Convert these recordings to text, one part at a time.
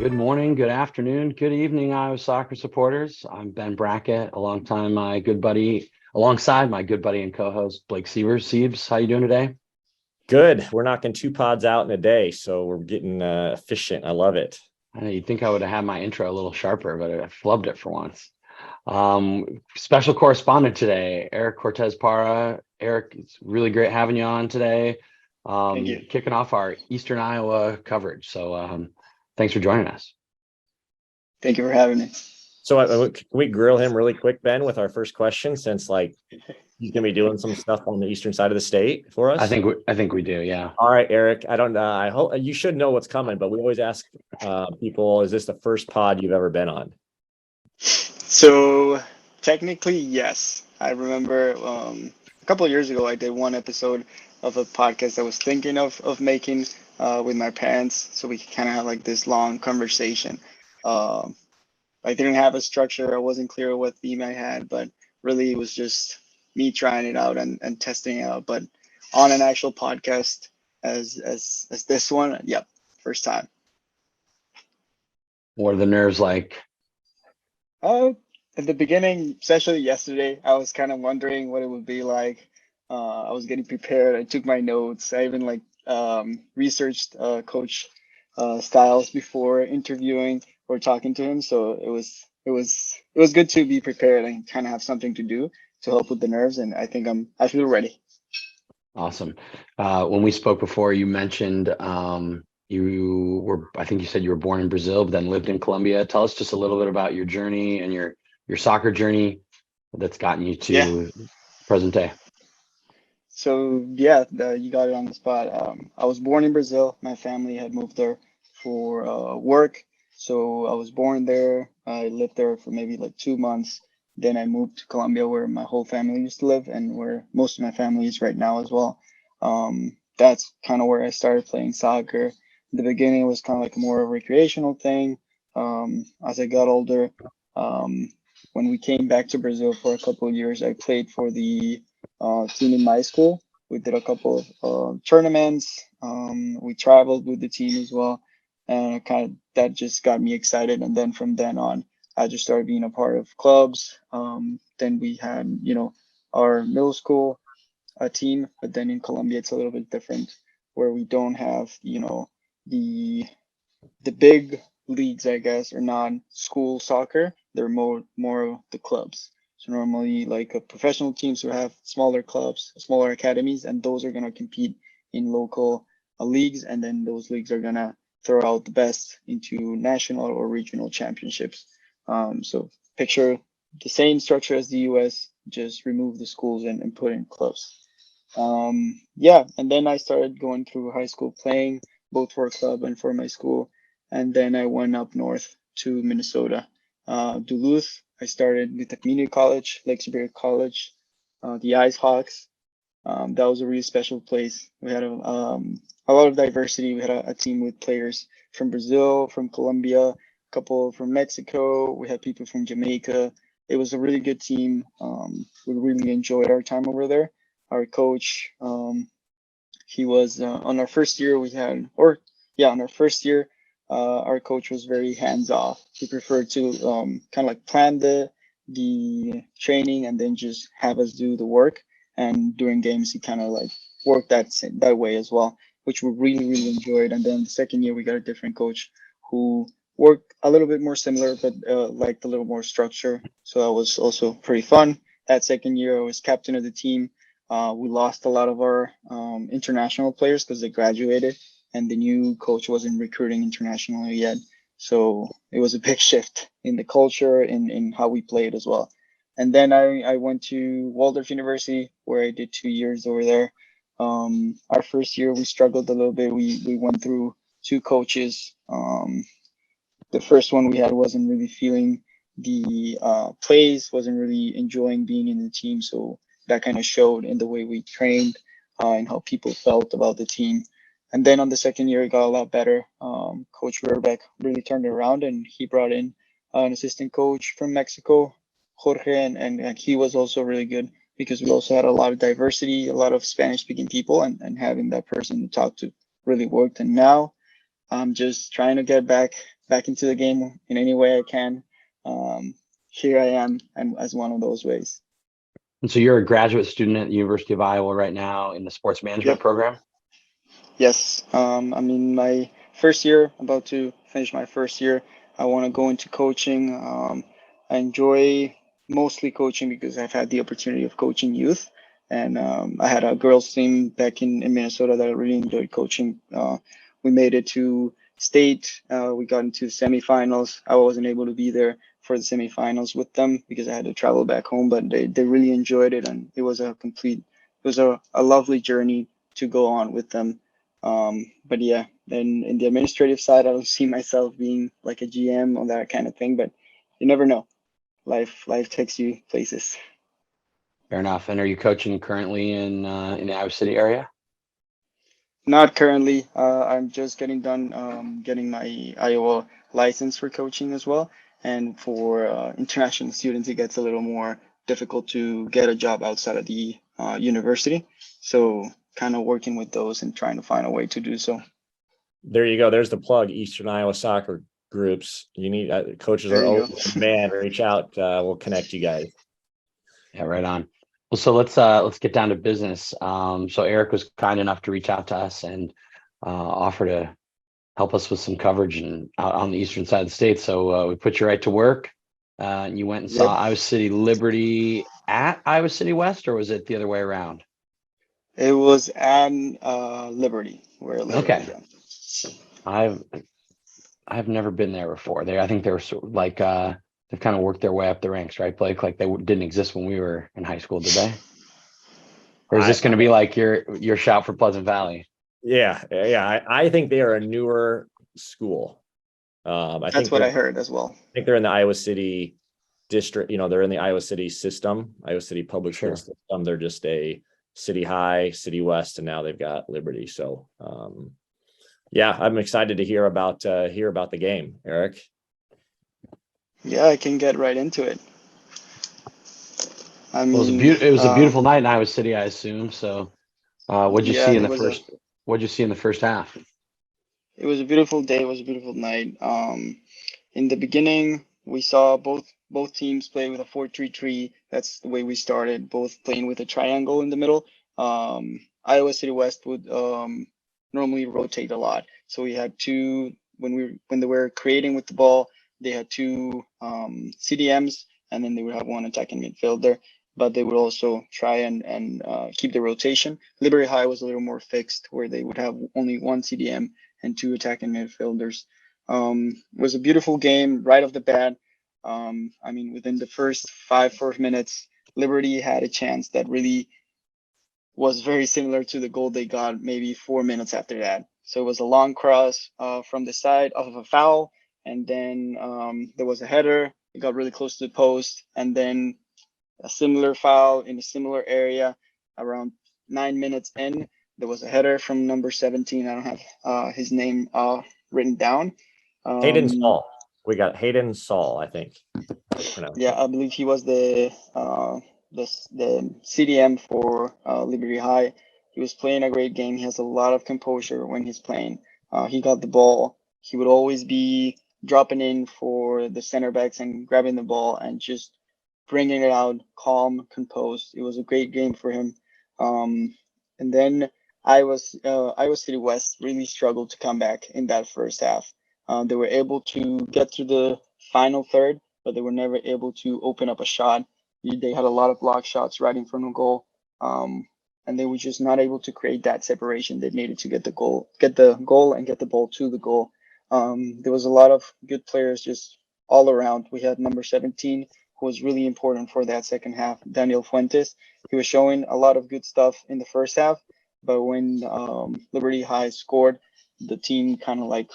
Good morning, good afternoon, good evening, Iowa soccer supporters. I'm Ben Brackett, alongside my good buddy and co-host Blake Sievers. Sieves, how you doing today? Good. We're knocking 2 pods out in a day, so we're getting efficient. I love it. I know you'd think I would have had my intro a little sharper, but I flubbed it for once. Special correspondent today, Eric Cortez Para. Eric, it's really great having you on today. Thank you. Kicking off our Eastern Iowa coverage. So thanks for joining us. Thank you for having me. So can we grill him really quick, Ben, with our first question, since he's gonna be doing some stuff on the eastern side of the state for us? I think we do, yeah. All right, Eric. I hope you should know what's coming, but we always ask people, is this the first pod you've ever been on? So technically, yes. I remember a couple of years ago, I did one episode of a podcast I was thinking of making with my parents, so we could kind of have like this long conversation. Um, I didn't have a structure. I wasn't clear what theme I had, but really it was just me trying it out and testing it out. But on an actual podcast as this one, yep, first time. What are the nerves like? Uh, at the beginning, especially yesterday, I was kind of wondering what it would be like. I was getting prepared. I took my notes. I even researched Coach Styles before interviewing or talking to him. So it was good to be prepared and kind of have something to do to help with the nerves. And I feel ready. Awesome. When we spoke before, you mentioned I think you said you were born in Brazil, but then lived in Colombia. Tell us just a little bit about your journey and your soccer journey that's gotten you to present day. So yeah, you got it on the spot. I was born in Brazil. My family had moved there for work, so I was born there. I lived there for maybe like 2 months. Then I moved to Colombia, where my whole family used to live, and where most of my family is right now as well. That's kind of where I started playing soccer. In the beginning, it was kind of like more of a recreational thing. As I got older, um, when we came back to Brazil for a couple of years, I played for the team in my school. We did a couple of tournaments. We traveled with the team as well, and that just got me excited. And then from then on, I just started being a part of clubs. Then we had, our middle school team, but then in Colombia it's a little bit different, where we don't have, the the big leagues, I guess, are not school soccer. They're more the clubs. So normally, like professional teams who have smaller clubs, smaller academies, and those are gonna compete in local leagues, and then those leagues are gonna throw out the best into national or regional championships. So picture the same structure as the U.S., just remove the schools and put in clubs. Yeah, and then I started going through high school playing both for a club and for my school, and then I went up north to Minnesota, Duluth. I started with the community college, Lake Superior College, the Ice Hawks. That was a really special place. We had a lot of diversity. We had a team with players from Brazil, from Colombia, a couple from Mexico. We had people from Jamaica. It was a really good team. We really enjoyed our time over there. Our coach, he was on our first year. On our first year, our coach was very hands off. He preferred to kind of like plan the training and then just have us do the work. And during games, he kind of like worked that way as well, which we really enjoyed. And then the second year, we got a different coach who worked a little bit more similar, but liked a little more structure. So that was also pretty fun. That second year, I was captain of the team. We lost a lot of our international players because they graduated, and the new coach wasn't recruiting internationally yet. So it was a big shift in the culture, in how we played as well. And then I went to Waldorf University, where I did 2 years over there. Our first year, we struggled a little bit. We went through two coaches. The first one we had wasn't really feeling the plays, wasn't really enjoying being in the team. So that kind of showed in the way we trained and how people felt about the team. And then on the second year, it got a lot better. Coach Rurbeck really turned it around, and he brought in an assistant coach from Mexico, Jorge, and he was also really good because we also had a lot of diversity, a lot of Spanish speaking people, and having that person to talk to really worked. And now I'm just trying to get back into the game in any way I can. Here I am, and as one of those ways. And so you're a graduate student at the University of Iowa right now in the sports management Yep. program? Yes. I'm in my first year, about to finish my first year. I want to go into coaching. I enjoy mostly coaching because I've had the opportunity of coaching youth. And I had a girls team back in Minnesota that I really enjoyed coaching. We made it to state. We got into semifinals. I wasn't able to be there for the semifinals with them because I had to travel back home, but they really enjoyed it. And it was a lovely journey to go on with them. But yeah, then in the administrative side, I don't see myself being like a GM or that kind of thing, but you never know. Life takes you places. Fair enough. And are you coaching currently in the Iowa City area? Not currently. I'm just getting done getting my Iowa license for coaching as well. And for international students, it gets a little more difficult to get a job outside of the university. So kind of working with those and trying to find a way to do so. There you go. There's the plug. Eastern Iowa soccer groups. You need coaches There are you open. Man, reach out. We'll connect you guys. Yeah, right on. Well, so let's get down to business. So Eric was kind enough to reach out to us and offer to help us with some coverage and out on the eastern side of the state. So we put you right to work. And you went and Yep. saw Iowa City Liberty at Iowa City West, or was it the other way around? It was at Liberty, where Okay. Liberty. Yeah. I've never been there before. I think they were sort of like they've kind of worked their way up the ranks, right, Blake? Like they didn't exist when we were in high school, did they? Or is this going to be like your shout for Pleasant Valley? Yeah. I think they are a newer school. That's what I heard as well. I think they're in the Iowa City district. They're in the Iowa City system, Iowa City public school system. They're just a City High, City West, and now they've got Liberty. So, yeah, I'm excited to hear about the game, Eric. Yeah, I can get right into it. I mean, it was a beautiful night in Iowa City, I assume. So, what'd you see in the first? What'd you see in the first half? It was a beautiful day. It was a beautiful night. In the beginning, we saw both teams play with a 4-3-3. That's the way we started. Both playing with a triangle in the middle. Iowa City West would normally rotate a lot. So we had two when they were creating with the ball. They had two CDMs, and then they would have one attacking midfielder. But they would also try and keep the rotation. Liberty High was a little more fixed, where they would have only one CDM and two attacking midfielders. It was a beautiful game right off the bat. I mean, within the first 4 minutes, Liberty had a chance that really was very similar to the goal they got maybe 4 minutes after that. So it was a long cross from the side off of a foul, and then there was a header. It got really close to the post, and then a similar foul in a similar area around 9 minutes in. There was a header from number 17. I don't have his name written down. Hayden Saul. We got Hayden Saul, I think. Yeah, I believe he was the CDM for Liberty High. He was playing a great game. He has a lot of composure when he's playing. He got the ball. He would always be dropping in for the center backs and grabbing the ball and just bringing it out calm, composed. It was a great game for him. And then Iowa City West really struggled to come back in that first half. They were able to get to the final third, but they were never able to open up a shot. They had a lot of block shots right in front of goal, and they were just not able to create that separation they needed to get the goal, and get the ball to the goal. There was a lot of good players just all around. We had number 17, who was really important for that second half, Daniel Fuentes. He was showing a lot of good stuff in the first half, but when Liberty High scored, the team kind of like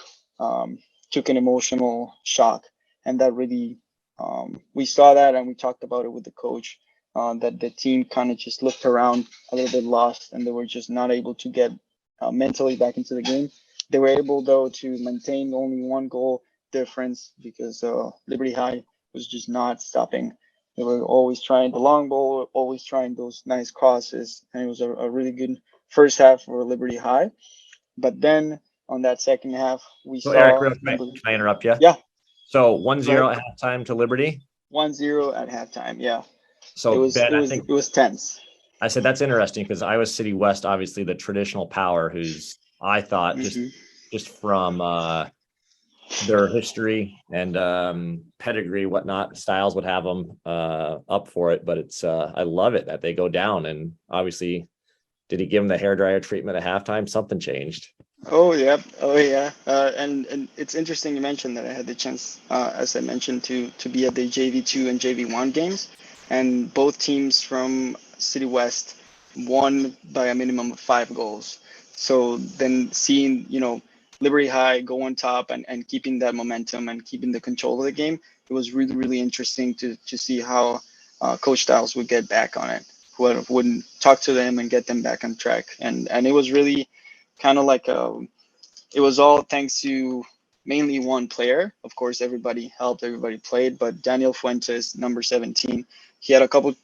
took an emotional shock, and that really we saw that and we talked about it with the coach. That the team kind of just looked around a little bit lost, and they were just not able to get mentally back into the game. They were able, though, to maintain only one goal difference because Liberty High was just not stopping. They were always trying the long ball, always trying those nice crosses, and it was a really good first half for Liberty High. But then on that second half. We So Eric, saw real quick, can I interrupt you? Yeah, So go 1-0 ahead. at halftime to Liberty. 1-0 at halftime. Yeah, So Ben, I think it was tense. I said that's interesting because Iowa City West, obviously the traditional power, who's I thought just from their history and pedigree, whatnot, Styles would have them up for it. But it's I love it that they go down, and obviously, did he give them the hairdryer treatment at halftime? Something changed. Oh yeah, and it's interesting you mentioned that. I had the chance, as I mentioned, to be at the JV2 and JV1 games, and both teams from City West won by a minimum of 5 goals. So then seeing, Liberty High go on top and keeping that momentum and keeping the control of the game, it was really really interesting to see how Coach Styles would get back on it, wouldn't talk to them and get them back on track, and it was really kind of like it was all thanks to mainly one player. Of course, everybody helped, everybody played, but Daniel Fuentes, number 17, he had a couple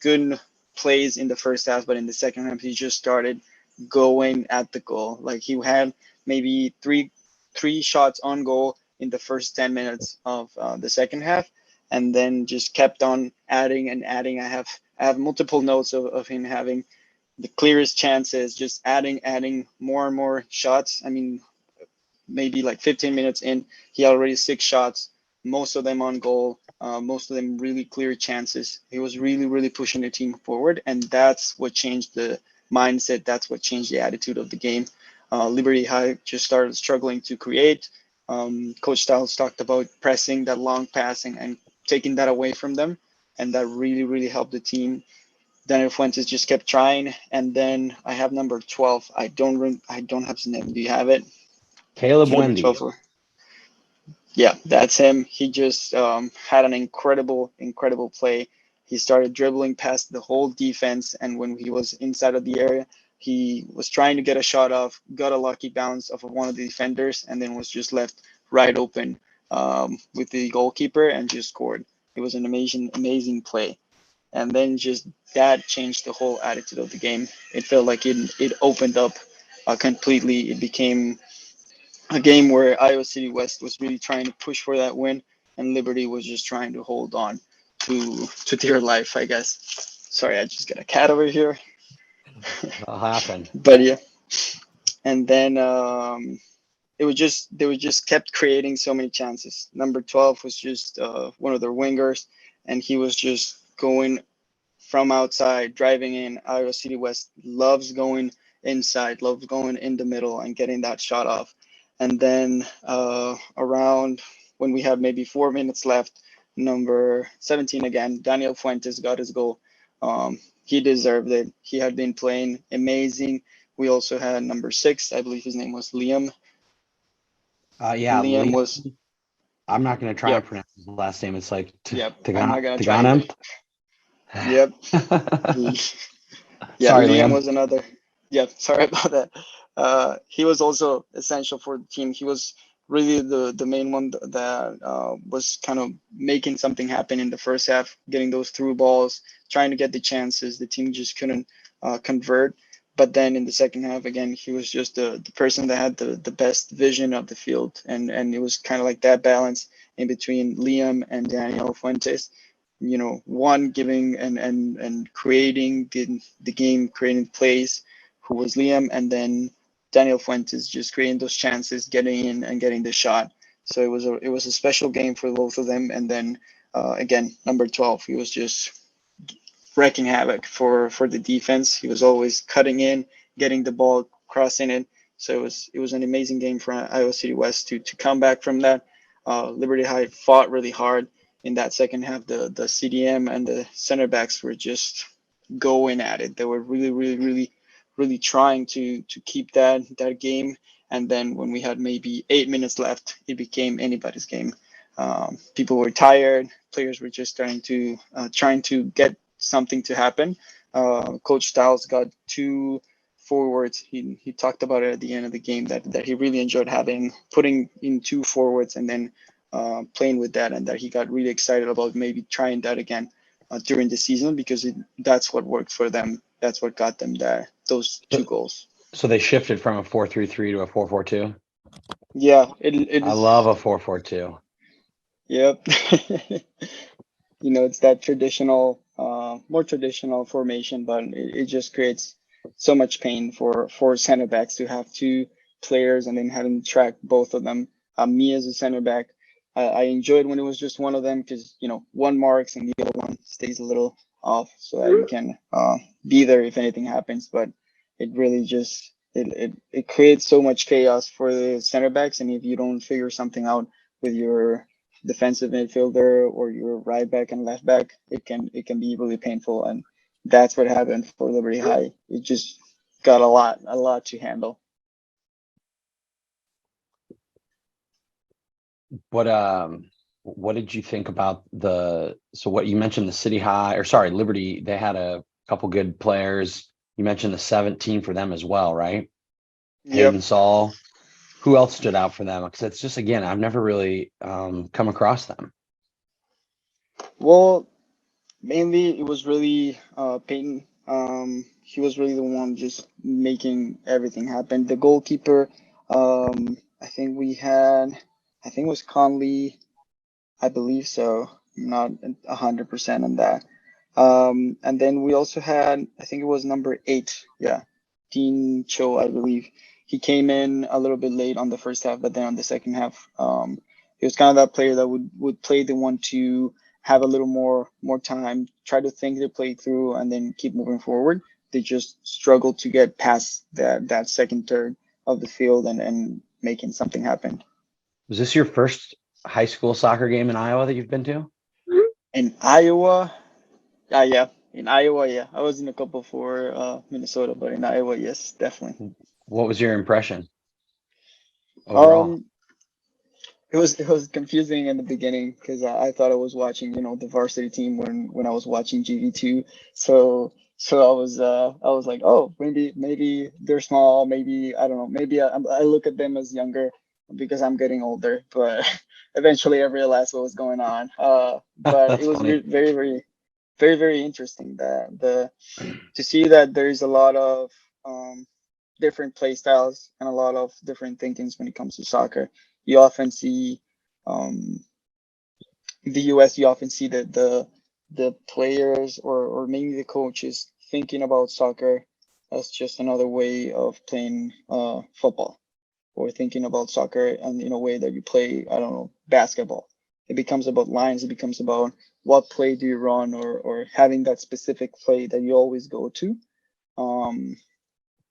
good plays in the first half, but in the second half, he just started going at the goal. Like he had maybe three shots on goal in the first 10 minutes of the second half, and then just kept on adding and adding. I have multiple notes of him having the clearest chances, just adding more and more shots. I mean, maybe like 15 minutes in, he had already 6 shots, most of them on goal, most of them really clear chances. He was really, really pushing the team forward, and that's what changed the mindset. That's what changed the attitude of the game. Liberty High just started struggling to create. Coach Styles talked about pressing, that long passing, and taking that away from them, and that really, really helped the team. Daniel Fuentes just kept trying, and then I have number 12. I don't have his name. Do you have it? Caleb Number Wendy. 12. Yeah, that's him. He just had an incredible play. He started dribbling past the whole defense, and when he was inside of the area, he was trying to get a shot off, got a lucky bounce off of one of the defenders, and then was just left right open with the goalkeeper and just scored. It was an amazing play. And then just that changed the whole attitude of the game. It felt like it opened up completely. It became a game where Iowa City West was really trying to push for that win, and Liberty was just trying to hold on to their life, I guess. Sorry, I just got a cat over here. That'll happen. But yeah, and then it was just they were just kept creating so many chances. Number 12 was just one of their wingers, and he was just going from outside, driving in. Iowa City West loves going inside, loves going in the middle and getting that shot off. And then around when we have maybe 4 minutes left, number 17 again, Daniel Fuentes got his goal. He deserved it. He had been playing amazing. We also had number 6, I believe his name was Liam. Yeah, Liam was. I'm not going to try Yep. and pronounce his last name. It's like I'm not gonna try either. Yep. Yeah, Sorry, Liam Liam. was another. Yeah, sorry about that. He was also essential for the team. He was really the main one that was kind of making something happen in the first half, getting those through balls, trying to get the chances. The team just couldn't convert. But then in the second half, again, he was just the person that had the best vision of the field. And it was kind of like that balance in between Liam and Daniel Fuentes. One giving and creating the game, creating plays, who was Liam, and then Daniel Fuentes just creating those chances, getting in and getting the shot. So it was a special game for both of them. And then again, number 12, he was just wreaking havoc for the defense. He was always cutting in, getting the ball, crossing it. So it was an amazing game for Iowa City West to come back from that. Liberty High fought really hard in that second half. The CDM and the center backs were just going at it. They were really, really, really, really trying to keep that game. And then when we had maybe 8 minutes left, it became anybody's game. People were tired. Players were just trying to get something to happen. Coach Styles got 2 forwards. He talked about it at the end of the game that he really enjoyed putting in 2 forwards and then playing with that, and that he got really excited about maybe trying that again during the season because that's what worked for them. That's what got them those 2 goals. So they shifted from a 4-3-3 to a 4-4-2. Yeah, it I is. love a 4-4-2. Yep. It's that traditional, more traditional formation, but it just creates so much pain for center backs to have two players and then having to track both of them. Me as a center back, I enjoyed when it was just one of them because one marks and the other one stays a little off so that you can be there if anything happens. But it really just it creates so much chaos for the center backs, and if you don't figure something out with your defensive midfielder or your right back and left back, it can be really painful, and that's what happened for Liberty High. It just got a lot to handle. What did you think about so what you mentioned, the City High, or sorry, Liberty, they had a couple good players. You mentioned the 17 for them as well, right? Hayden Yep. Saul. Who else stood out for them? Because it's just, again, I've never really come across them. Well, mainly it was really Peyton. He was really the one just making everything happen. The goalkeeper, I think it was Conley. I believe so. I'm not 100% on that. And then we also had, I think it was number 8. Yeah, Dean Cho, I believe. He came in a little bit late on the first half, but then on the second half, he was kind of that player that would play the one to have a little more time, try to think the play through, and then keep moving forward. They just struggled to get past that second third of the field and making something happen. Was this your first high school soccer game in Iowa that you've been to? In Iowa, yeah. In Iowa, yeah. I was in a couple for Minnesota, but in Iowa, yes, definitely. What was your impression overall? Um, it was confusing in the beginning because I thought I was watching, the varsity team when I was watching GV2. So I was like, oh, maybe they're small, maybe I don't know, maybe I look at them as younger because I'm getting older. But eventually, I realized what was going on. But it That's was funny. very, very, very, very interesting that to see that there is a lot of different play styles and a lot of different thinkings when it comes to soccer. You often see um, the US. You often see that the players or maybe the coaches thinking about soccer as just another way of playing football, or thinking about soccer and in a way that you play, I don't know, basketball. It becomes about lines. It becomes about what play do you run, or having that specific play that you always go to. Um,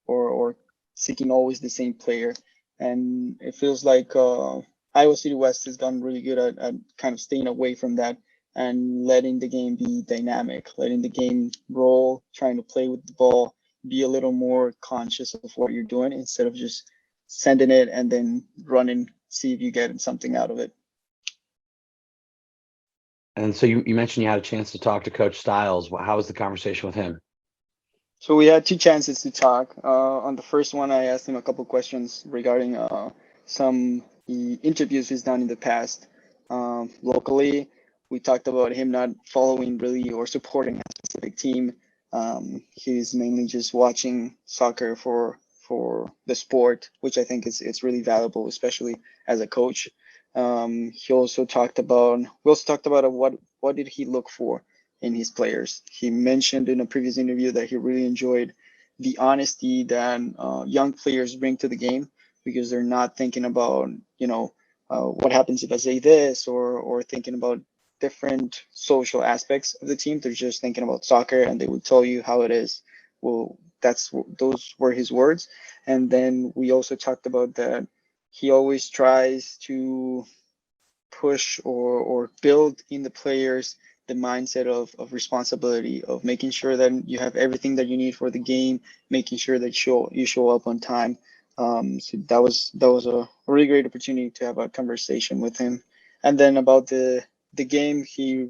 or seeking always the same player. And it feels like Iowa City West has gotten really good at kind of staying away from that and letting the game be dynamic, letting the game roll, trying to play with the ball, be a little more conscious of what you're doing instead of just sending it and then running, see if you get something out of it. And so you mentioned you had a chance to talk to Coach Styles. How was the conversation with him? So we had two chances to talk. On the first one, I asked him a couple questions regarding some interviews he's done in the past. Locally, we talked about him not following really or supporting a specific team. He's mainly just watching soccer for the sport, which I think is it's really valuable, especially as a coach. He also talked about we also talked about what did he look for in his players. He mentioned in a previous interview that he really enjoyed the honesty that young players bring to the game, because they're not thinking about, what happens if I say this, or thinking about different social aspects of the team. They're just thinking about soccer, and they will tell you how it is. Well, those were his words. And then we also talked about that he always tries to push or build in the players the mindset of responsibility, of making sure that you have everything that you need for the game, making sure that you show up on time. So that was a really great opportunity to have a conversation with him. And then about the game, he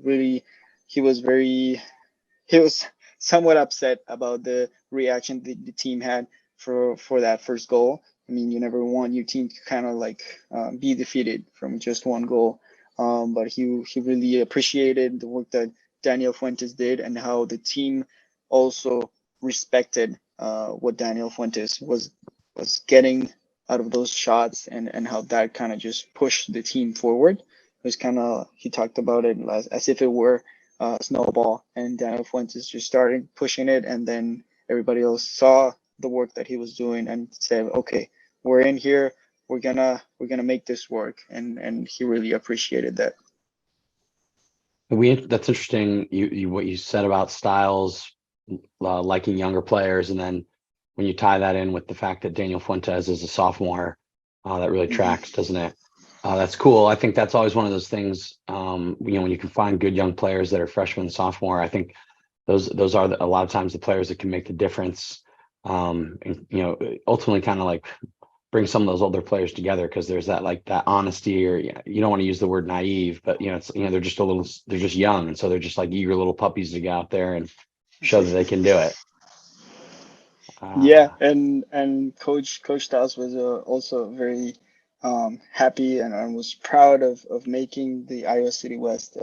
was very he was somewhat upset about the reaction the team had for that first goal. I mean, you never want your team to kind of like be defeated from just one goal. But he really appreciated the work that Daniel Fuentes did and how the team also respected what Daniel Fuentes was getting out of those shots, and how that kind of just pushed the team forward. It was kind of, he talked about it as if it were a snowball, and Daniel Fuentes just started pushing it, and then everybody else saw the work that he was doing and said, okay, we're in here, we're gonna make this work, and he really appreciated that. That's interesting. You what you said about Styles liking younger players, and then when you tie that in with the fact that Daniel Fuentes is a sophomore, that really tracks, doesn't it? That's cool. I think that's always one of those things. When you can find good young players that are freshmen and sophomore, I think those are a lot of times the players that can make the difference. And ultimately kind of like bring some of those older players together, because there's that honesty, or you don't want to use the word naive, but they're just young, and so they're just like eager little puppies to get out there and show that they can do it. Yeah, and Coach Styles was also very happy, and was proud of making the Iowa City West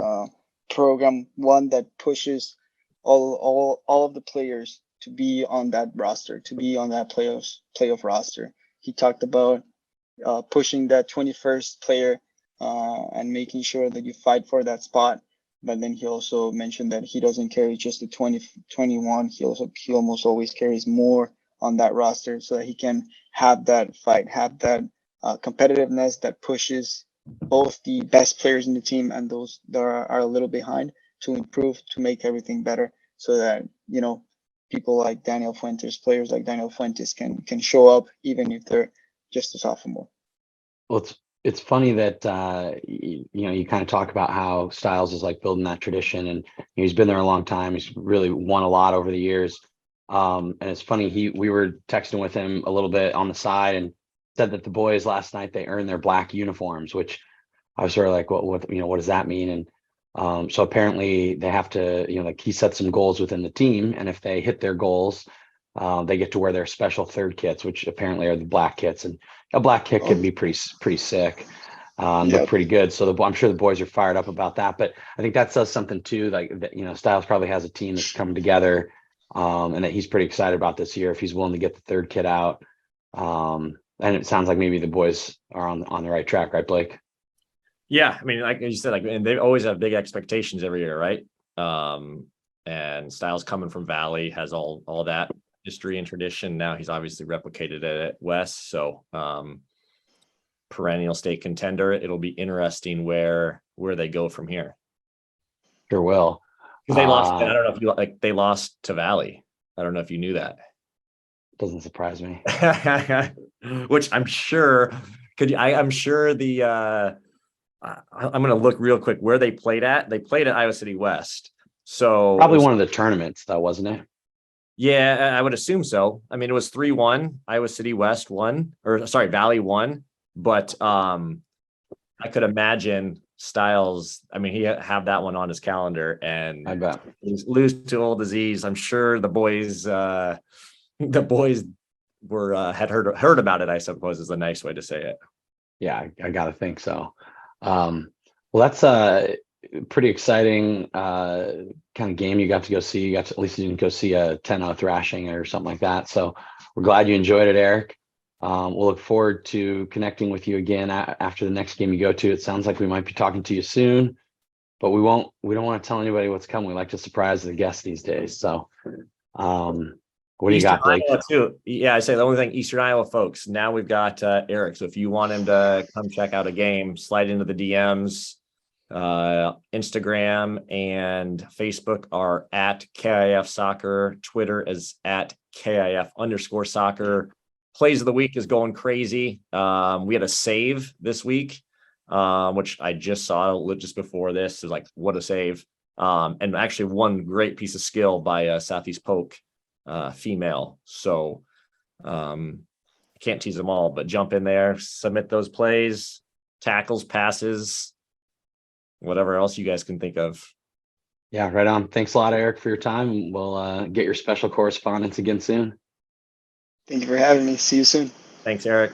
program one that pushes all of the players to be on that roster, to be on that playoff roster. He talked about pushing that 21st player and making sure that you fight for that spot. But then he also mentioned that he doesn't carry just the 21. He almost always carries more on that roster, so that he can have that fight, have that competitiveness that pushes both the best players in the team and those that are a little behind to improve, to make everything better, so that people like Daniel Fuentes, players like Daniel Fuentes can show up even if they're just a sophomore. Well, it's funny that you kind of talk about how Styles is like building that tradition, and he's been there a long time. He's really won a lot over the years. And it's funny, we were texting with him a little bit on the side, and said that the boys last night, they earned their black uniforms, which I was sort of like, what does that mean? And so apparently they have to, like, he set some goals within the team, and if they hit their goals, they get to wear their special third kits, which apparently are the black kits. And a black kit can be pretty sick, look pretty good. So I'm sure the boys are fired up about that. But I think that says something too, like that, Styles probably has a team that's come together, and that he's pretty excited about this year if he's willing to get the third kit out. And it sounds like maybe the boys are on the right track, right, Blake? Yeah, I mean, like you said, and they always have big expectations every year, right? And Styles, coming from Valley, has all that history and tradition. Now he's obviously replicated it at West, so perennial state contender. It'll be interesting where they go from here. Sure will. Because they lost. I don't know if they lost to Valley. I don't know if you knew that. Doesn't surprise me. Which I'm sure I'm sure the I'm going to look real quick where they played at. They played at Iowa City West. So probably one of the tournaments, though, wasn't it? Yeah, I would assume so. I mean, it was 3-1. Iowa City West won, or sorry, Valley won. But I could imagine Styles. I mean, he have that one on his calendar, and I bet lose to old disease. I'm sure the boys were had heard about it, I suppose, is a nice way to say it. Yeah, I gotta think so. Well, that's pretty exciting kind of game you got to go see. At least you didn't go see a 10-0 thrashing or something like that. So we're glad you enjoyed it, Eric. We'll look forward to connecting with you again after the next game you go to. It sounds like we might be talking to you soon, but we don't want to tell anybody what's coming. We like to surprise the guests these days. So what do you got, Blake? Iowa too. Yeah, I say the only thing, Eastern Iowa folks, now we've got Eric. So if you want him to come check out a game, slide into the DMs. Instagram and Facebook are at KIF Soccer. Twitter is at KIF_soccer. Plays of the week is going crazy. We had a save this week, which I just saw just before this. Is like, what a save. And actually one great piece of skill by Southeast Polk female. So can't tease them all, but jump in there, submit those plays, tackles, passes, whatever else you guys can think of. Yeah, right on. Thanks a lot, Eric, for your time. We'll get your special correspondence again soon. Thank you for having me. See you soon. Thanks, Eric.